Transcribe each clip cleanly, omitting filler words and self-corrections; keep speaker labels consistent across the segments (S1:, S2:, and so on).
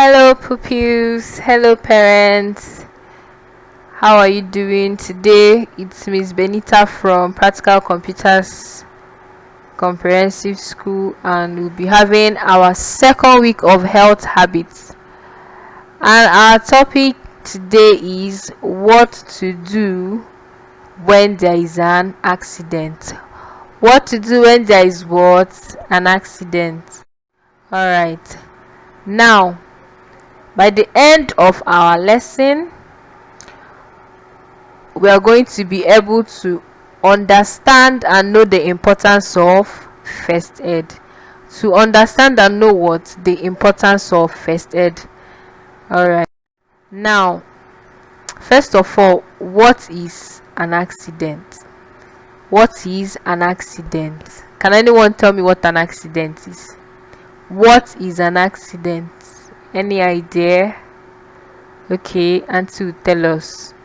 S1: Hello pupils, hello parents. How are you doing today? It's Miss Benita from Practical Computers Comprehensive School, and we'll be having our second week of health habits. And our topic today is what to do when there is an accident. What to do when there is what? An accident. Alright. Now, by the end of our lesson, we are going to be able to understand and know the importance of first aid. To understand and know what? The importance of first aid. Alright. Now, first of all, what is an accident? What is an accident? Can anyone tell me what an accident is? What is an accident? Any idea? Okay, Auntie will tell us.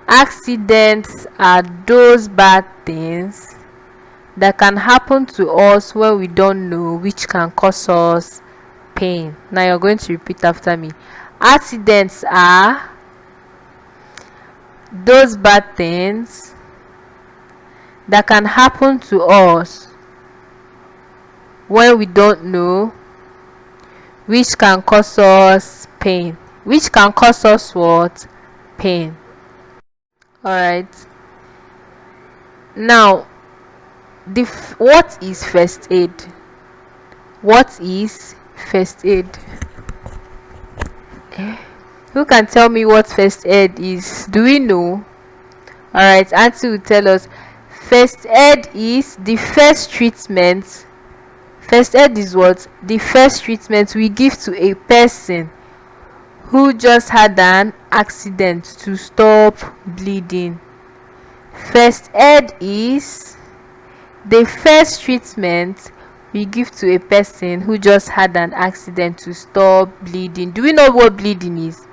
S1: Accidents are those bad things that can happen to us when we don't know, which can cause us pain. Now you're going to repeat after me. Accidents are those bad things that can happen to us when we don't know, which can cause us pain. Which can cause us what? Pain. Alright. Now, what is first aid? What is first aid? Who can tell me what first aid is? Do we know? Alright, Auntie will tell us. First aid is the first treatment. First aid is what? The first treatment we give to a person who just had an accident to stop bleeding. First aid is the first treatment we give to a person who just had an accident to stop bleeding. Do we know what bleeding is?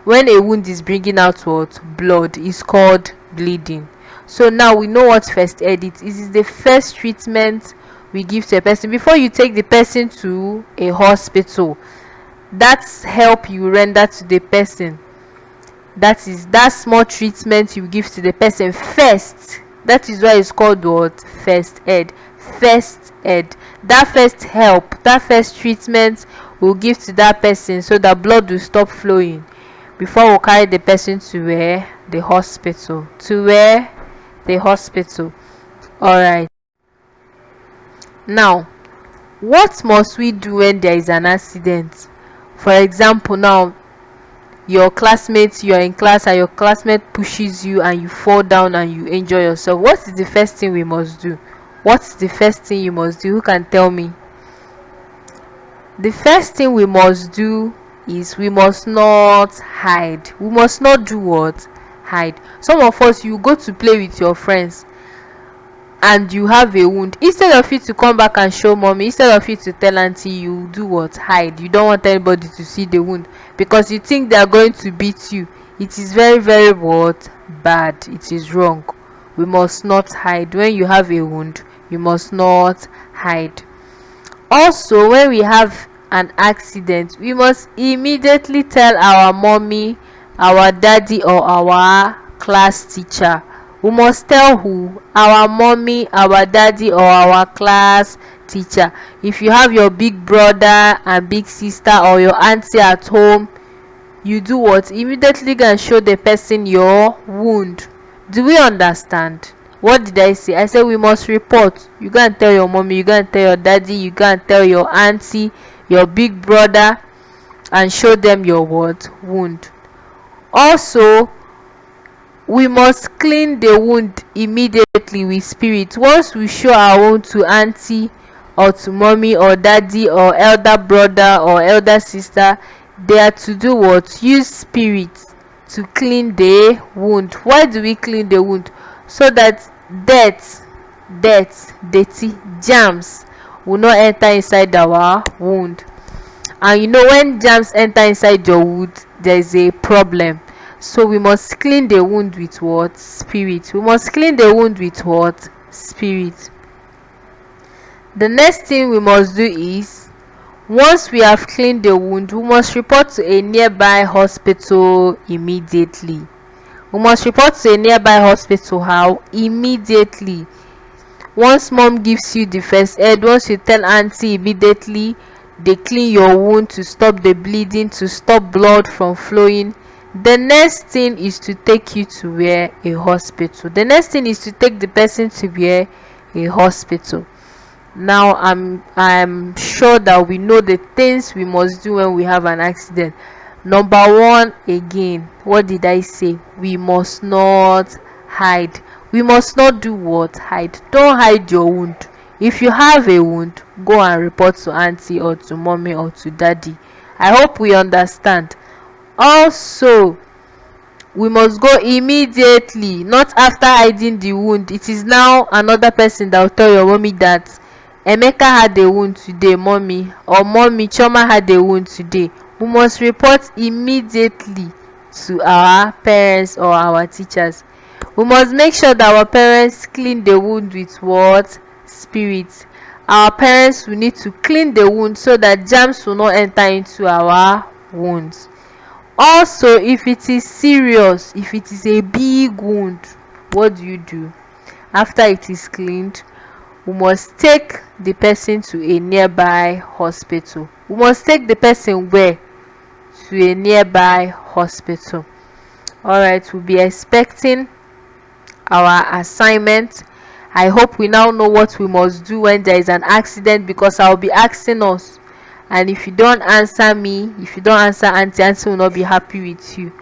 S1: When a wound is bringing out what? Blood is called bleeding. So now we know what first aid is. It is the first treatment we give to a person before you take the person to a hospital. That's help you render to the person. That is that small treatment you give to the person first. That is why it's called what? First aid. First aid. That first help, that first treatment we'll give to that person so that blood will stop flowing before we'll carry the person to where? The hospital. To where? The hospital. Alright. Now, what must we do when there is an accident? For example, now your classmates, you are in class and your classmate pushes you and you fall down and you injure yourself. What is the first thing we must do? What's the first thing you must do? Who can tell me? The first thing we must do is we must not hide. We must not do what? Hide. Some of us, you go to play with your friends and you have a wound. Instead of you to come back and show mommy, instead of you to tell auntie, you do what? Hide. You don't want anybody to see the wound because you think they are going to beat you. It is very, very what? Bad. It is wrong. We must not hide. When you have a wound, you must not hide. Also, when we have an accident, we must immediately tell our mommy, our daddy, or our class teacher. We must tell who? Our mommy, our daddy, or our class teacher. If you have your big brother and big sister or your auntie at home, you do what? Immediately go and show the person your wound. Do we understand? What did I say? I said we must report. You go and tell your mommy, you go and tell your daddy, you go and tell your auntie, your big brother, and show them your what? Wound. Also, we must clean the wound immediately with spirit. Once we show our wound to auntie or to mommy or daddy or elder brother or elder sister, they are to do what? Use spirit to clean the wound. Why do we clean the wound? So that dirty germs will not enter inside our wound. And you know, when germs enter inside your wound, there is a problem. So we must clean the wound with what? Spirit. We must clean the wound with what? Spirit. The next thing we must do is Once we have cleaned the wound, we must report to a nearby hospital immediately. We must report to a nearby hospital. How? Immediately. Once mom gives you the first aid, once you tell auntie, immediately they clean your wound to stop the bleeding, to stop blood from flowing. The next thing is to take you to where? A hospital. The next thing is to take the person to where? A hospital. Now I'm sure that we know the things we must do when we have an accident. Number one, again, what did I say? We must not hide. We must not do what? Hide. Don't hide your wound. If you have a wound, go and report to auntie or to mommy or to daddy. I hope we understand. Also, we must go immediately, not after hiding the wound. It is now another person that will tell your mommy that Emeka had a wound today, mommy, or mommy, Choma had a wound today. We must report immediately to our parents or our teachers. We must make sure that our parents clean the wound with what? Spirit. Our parents will need to clean the wound so that germs will not enter into our wounds. Also, if it is serious, if it is a big wound, what do? After it is cleaned, we must take the person to a nearby hospital. We must take the person where? To a nearby hospital. Alright, we'll be expecting our assignment. I hope we now know what we must do when there is an accident, because I'll be asking us, and if you don't answer me, if you don't answer auntie will not be happy with you.